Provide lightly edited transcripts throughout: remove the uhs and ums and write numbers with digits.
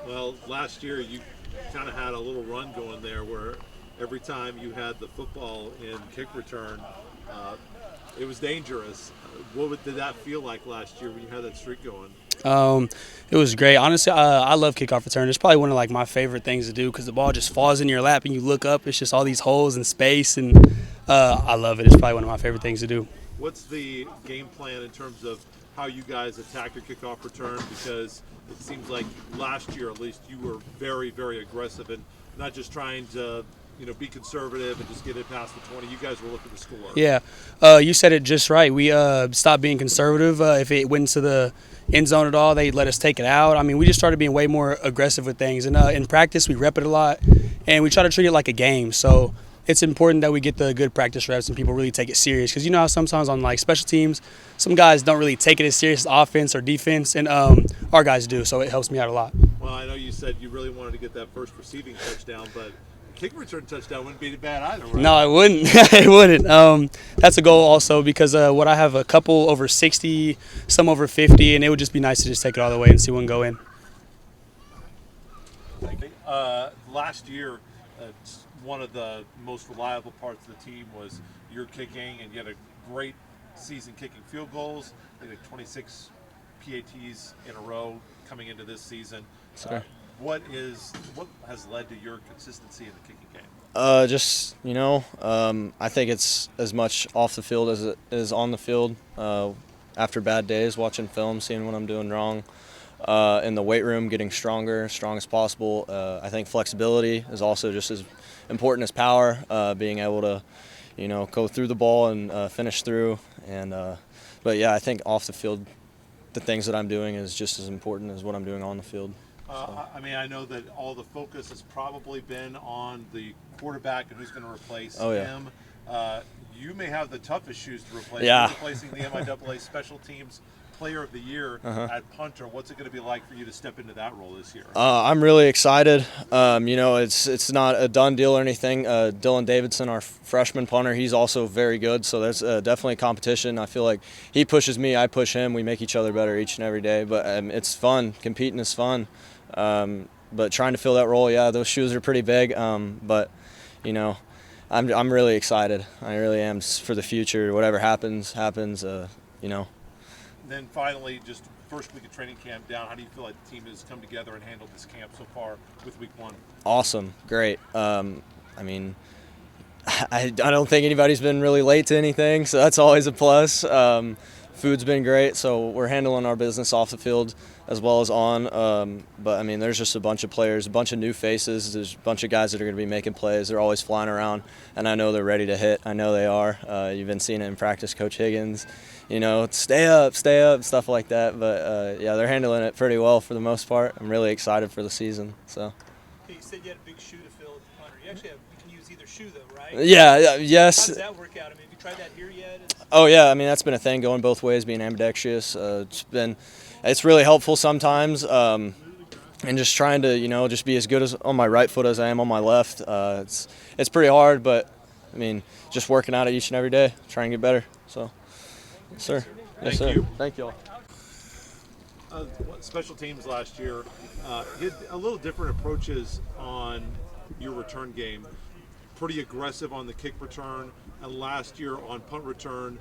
Well, last year you kind of had a little run going there where every time you had the football in kick return, uh, it was dangerous. Did that feel like last year when you had that streak going? Um, it was great. Honestly, I love kickoff return. It's probably one of like my favorite things to do because the ball just falls in your lap and you look up. It's just all these holes in space, and I love it. It's probably one of my favorite things to do. What's the game plan in terms of how you guys attack your kickoff return? Because it seems like last year, at least, you were very, very aggressive and not just trying to, be conservative and just get it past the 20. You guys were looking to score. Yeah, you said it just right. We stopped being conservative. If it went into the end zone at all, they let us take it out. I mean, we just started being way more aggressive with things. And in practice, we rep it a lot, and we try to treat it like a game. So it's important that we get the good practice reps and people really take it serious. Because you know how sometimes on like special teams, some guys don't really take it as serious as offense or defense, and our guys do. So it helps me out a lot. Well, I know you said you really wanted to get that first receiving touchdown, but kick return touchdown wouldn't be bad either, right? No, it wouldn't. It wouldn't. That's a goal also because what I have a couple over 60, some over 50, and it would just be nice to just take it all the way and see one go in. Last year, one of the most reliable parts of the team was your kicking, and you had a great season kicking field goals. They had 26 PATs in a row coming into this season. Sorry. What has led to your consistency in the kicking game? I think it's as much off the field as it is on the field. After bad days, watching film, seeing what I'm doing wrong. In the weight room, getting stronger, strong as possible. I think flexibility is also just as important as power. Being able to, go through the ball and finish through. But yeah, I think off the field, the things that I'm doing is just as important as what I'm doing on the field. I know that all the focus has probably been on the quarterback and who's going to replace Oh, yeah. him. You may have the toughest shoes to replace. Yeah. You're replacing the MIAA Special Teams Player of the Year at punter. What's it going to be like for you to step into that role this year? I'm really excited. It's not a done deal or anything. Dylan Davidson, our freshman punter, he's also very good. So there's definitely a competition. I feel like he pushes me, I push him. We make each other better each and every day. But it's fun. Competing is fun. But trying to fill that role, yeah, those shoes are pretty big. But I'm really excited. I really am for the future. Whatever happens. Then finally, just first week of training camp down, how do you feel like the team has come together and handled this camp so far with week one? Awesome, great. I don't think anybody's been really late to anything, so that's always a plus. Food's been great, so we're handling our business off the field as well as on. But there's just a bunch of players, a bunch of new faces. There's a bunch of guys that are going to be making plays. They're always flying around, and I know they're ready to hit. I know they are. You've been seeing it in practice, Coach Higgins. Stay up, stuff like that. But yeah, they're handling it pretty well for the most part. I'm really excited for the season. So. You said you had a big shoe to fill at the punter. You can use either shoe though, right? Yes. How does that work out? Have you tried that here yet? Oh yeah, that's been a thing going both ways, being ambidextrous. It's really helpful sometimes, and just trying to just be as good as on my right foot as I am on my left. It's pretty hard, but just working at it each and every day, trying to get better. So, yes, sir. Yes, Thank sir. you. Thank you all. Special teams last year had a little different approaches on your return game. Pretty aggressive on the kick return, and last year on punt return,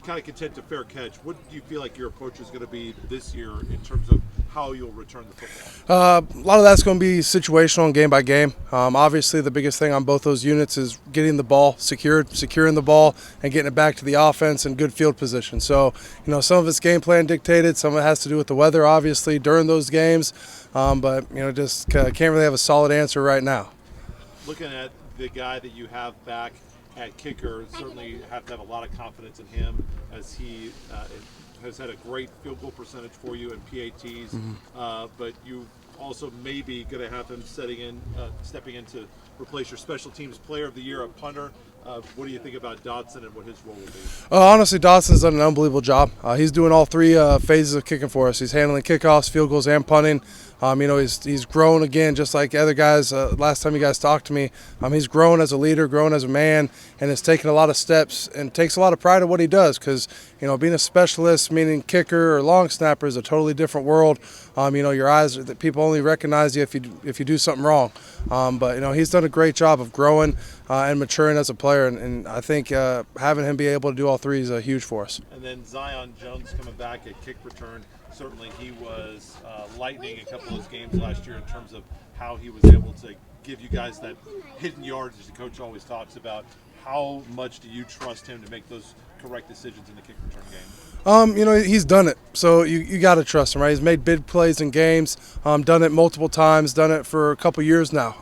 kind of content to fair catch. What do you feel like your approach is going to be this year in terms of how you'll return the football? A lot of that's going to be situational and game by game. Obviously, the biggest thing on both those units is getting the ball securing the ball, and getting it back to the offense in good field position. So, some of it's game plan dictated. Some of it has to do with the weather, obviously, during those games. But just can't really have a solid answer right now. Looking at the guy that you have back at kicker, certainly have to have a lot of confidence in him as he has had a great field goal percentage for you in PATs. But you also maybe going to have him stepping in to replace your special teams player of the year, a punter. What do you think about Dodson and what his role will be? Honestly, Dodson's done an unbelievable job. He's doing all three phases of kicking for us. He's handling kickoffs, field goals, and punting. He's grown again, just like the other guys. Last time you guys talked to me, he's grown as a leader, grown as a man, and has taken a lot of steps and takes a lot of pride in what he does. Because being a specialist, meaning kicker or long snapper, is a totally different world. Your eyes, that people only recognize you if you do something wrong. But he's done a great job of growing and maturing as a player, and I think having him be able to do all three is huge for us. And then Zion Jones coming back at kick return. Certainly he was lightning a couple of those games last year in terms of how he was able to give you guys that hidden yardage the coach always talks about. How much do you trust him to make those correct decisions in the kick return game? He's done it, so you got to trust him, right? He's made big plays in games, done it multiple times, done it for a couple years now.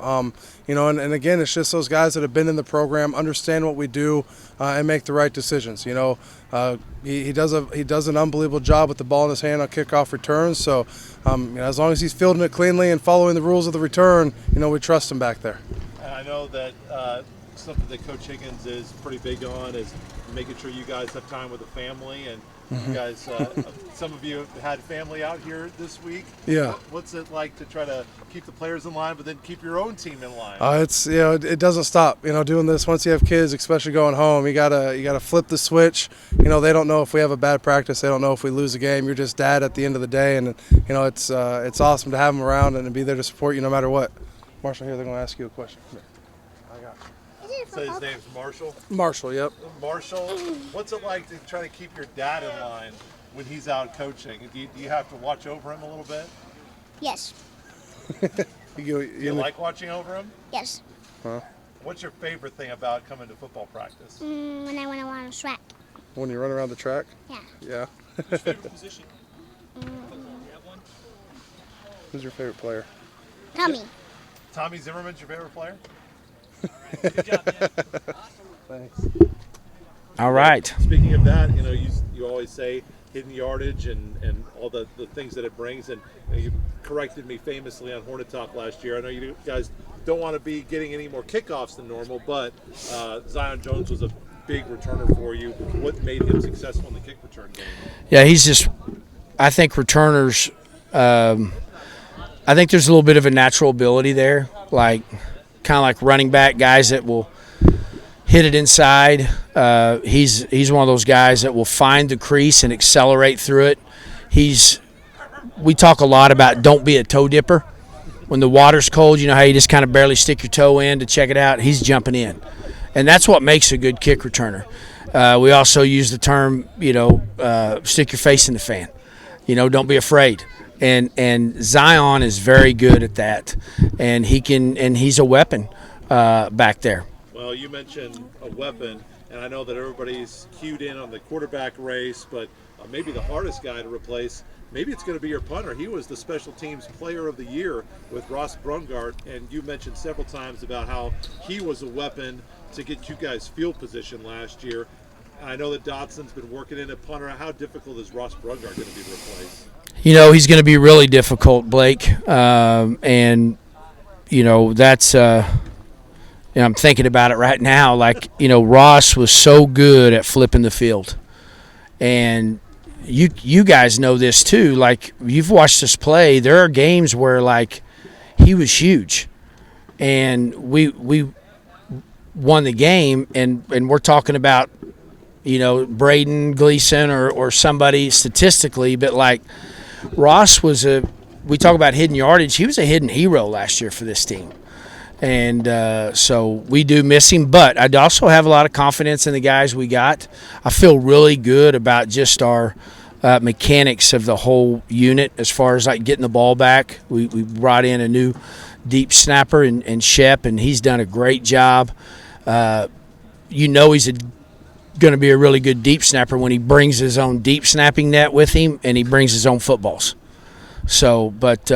And again, it's just those guys that have been in the program, understand what we do, and make the right decisions. He does an unbelievable job with the ball in his hand on kickoff returns. So as long as he's fielding it cleanly and following the rules of the return, we trust him back there. And I know that something that Coach Higgins is pretty big on is making sure you guys have time with the family, and you guys, some of you have had family out here this week. Yeah. What's it like to try to keep the players in line, but then keep your own team in line? It doesn't stop. Doing this once you have kids, especially going home, you gotta flip the switch. They don't know if we have a bad practice. They don't know if we lose a game. You're just dad at the end of the day, and it's awesome to have them around and be there to support you no matter what. Marshall, here, they're going to ask you a question. Here. I got you. So his name's Marshall? Marshall, yep. Marshall, what's it like to try to keep your dad in line when he's out coaching? Do you have to watch over him a little bit? Yes. You like watching over him? Yes. Huh? What's your favorite thing about coming to football practice? When I went on a track. When you run around the track? Yeah. Yeah. Favorite position? You have one? Who's your favorite player? Tommy. Tommy Zimmerman's your favorite player? Good job, man. Thanks. All right. Speaking of that, you always say hidden yardage and all the things that it brings. And you corrected me famously on Hornet Talk last year. I know you guys don't want to be getting any more kickoffs than normal, but Zion Jones was a big returner for you. What made him successful in the kick return game? Yeah, I think returners, I think there's a little bit of a natural ability there, kind of like running back guys that will hit it inside. He's one of those guys that will find the crease and accelerate through it. We talk a lot about don't be a toe dipper. When the water's cold, how you just kind of barely stick your toe in to check it out. He's jumping in. And that's what makes a good kick returner. We also use the term, stick your face in the fan. Don't be afraid. And Zion is very good at that, and he's a weapon back there. Well, you mentioned a weapon, and I know that everybody's cued in on the quarterback race, but maybe the hardest guy to replace, maybe it's going to be your punter. He was the special teams player of the year with Ross Brungart, and you mentioned several times about how he was a weapon to get you guys field position last year. I know that Dodson's been working in at punter. How difficult is Ross Brungart going to be to replace? He's going to be really difficult, Blake. That's I'm thinking about it right now. Ross was so good at flipping the field. And you guys know this too. You've watched us play. There are games where, he was huge. And we won the game, and we're talking about, Braden Gleason or somebody statistically, but Ross we talk about hidden yardage. He was a hidden hero last year for this team. And so we do miss him, but I also have a lot of confidence in the guys we got. I feel really good about just our mechanics of the whole unit as far as getting the ball back. We brought in a new deep snapper and Shep, and he's done a great job. He's going to be a really good deep snapper when he brings his own deep snapping net with him and he brings his own footballs. So, but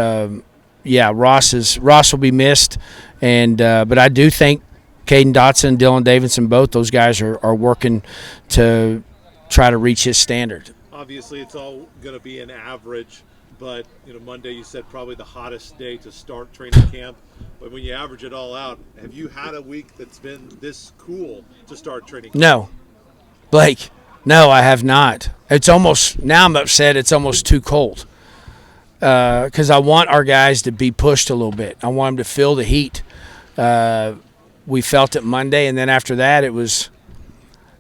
Ross will be missed, and but I do think Caden Dodson, Dylan Davidson, both those guys are working to try to reach his standard. Obviously, it's all going to be an average, but Monday you said probably the hottest day to start training camp. But when you average it all out, have you had a week that's been this cool to start training camp? No. Blake, no, I have not. It's almost, now I'm upset, it's almost too cold. because I want our guys to be pushed a little bit. I want them to feel the heat. We felt it Monday, and then after that, it was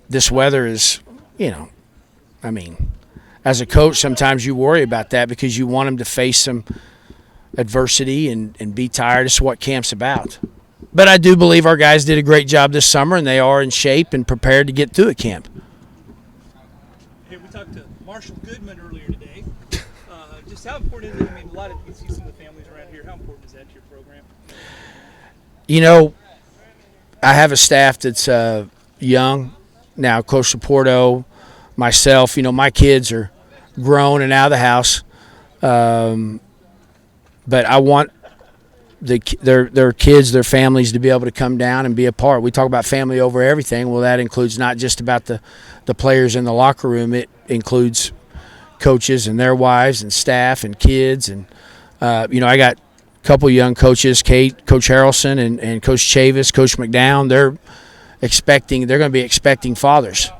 this weather is, I mean, as a coach, sometimes you worry about that because you want them to face some adversity and be tired. It's what camp's about. But I do believe our guys did a great job this summer, and they are in shape and prepared to get through a camp. Hey, we talked to Marshall Goodman earlier today. Just how important is it? I mean, you see some of the families around here. How important is that to your program? I have a staff that's young now. Coach Saporto, myself. My kids are grown and out of the house, but I want their kids, their families to be able to come down and be a part. We talk about family over everything. Well, that includes not just about the players in the locker room. It includes coaches and their wives and staff and kids. And, I got a couple young coaches, Coach Harrelson and Coach Chavis, Coach McDowell. They're going to be expecting fathers.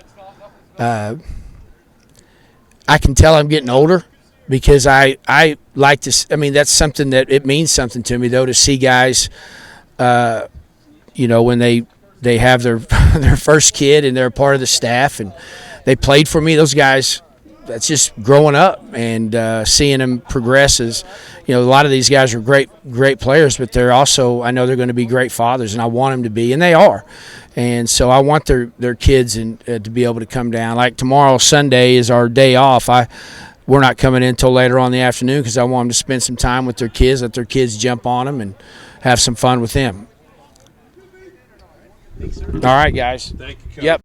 I can tell I'm getting older because I like to – I mean, that's something that – it means something to me, though, to see guys, when they have their their first kid and they're a part of the staff and they played for me. Those guys, that's just growing up and seeing them progress as – a lot of these guys are great players, but they're also – I know they're going to be great fathers, and I want them to be, and they are. And so I want their kids to be able to come down. Like tomorrow, Sunday, is our day off. We're not coming in until later on in the afternoon because I want them to spend some time with their kids, let their kids jump on them, and have some fun with them. All right, guys. Thank you, Coach. Yep.